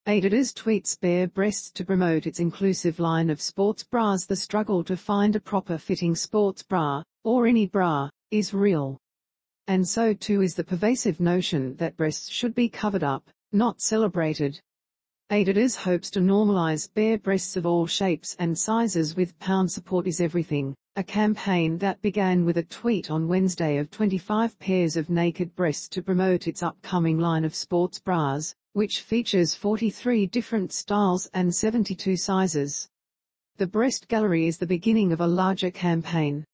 Adidas tweets bare breasts to promote its inclusive line of sports bras. The struggle to find a proper fitting sports bra, or any bra, is real. And so too is the pervasive notion that breasts should be covered up, not celebrated. Adidas hopes to normalize bare breasts of all shapes and sizes with "Pound Support is Everything," a campaign that began with a tweet on Wednesday of 25 pairs of naked breasts to promote its upcoming line of sports bras, which features 43 different styles and 72 sizes. The breast gallery is the beginning of a larger campaign.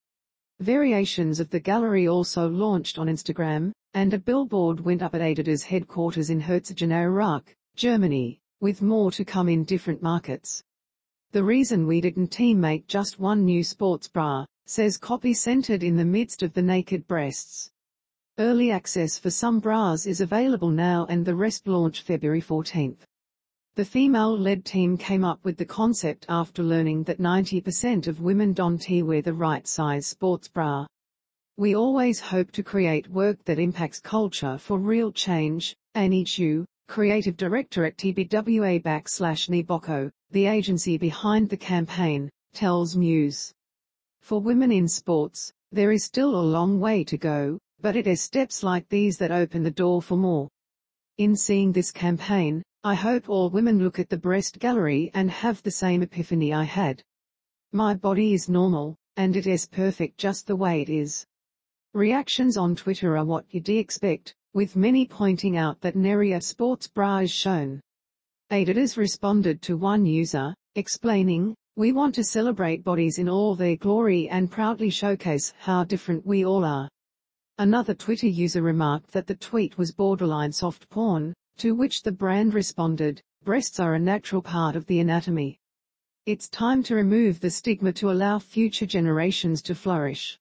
Variations of the gallery also launched on Instagram, and a billboard went up at Adidas headquarters in Herzogenaurach, Germany, with more to come in different markets. The reason we didn't team make just one new sports bra, says copy centered in the midst of the naked breasts. Early access for some bras is available now and the rest launch February 14. The female-led team came up with the concept after learning that 90% of women don't wear the right size sports bra. We always hope to create work that impacts culture for real change, Annie Chu, creative director at TBWA/Niboko, the agency behind the campaign, tells Muse. For women in sports, there is still a long way to go, but it is steps like these that open the door for more. In seeing this campaign, I hope all women look at the breast gallery and have the same epiphany I had. My body is normal, and it is perfect just the way it is. Reactions on Twitter are what you'd expect, with many pointing out that nary a sports bra is shown. Adidas responded to one user, explaining, "We want to celebrate bodies in all their glory and proudly showcase how different we all are." Another Twitter user remarked that the tweet was borderline soft porn, to which the brand responded, "Breasts are a natural part of the anatomy. It's time to remove the stigma to allow future generations to flourish."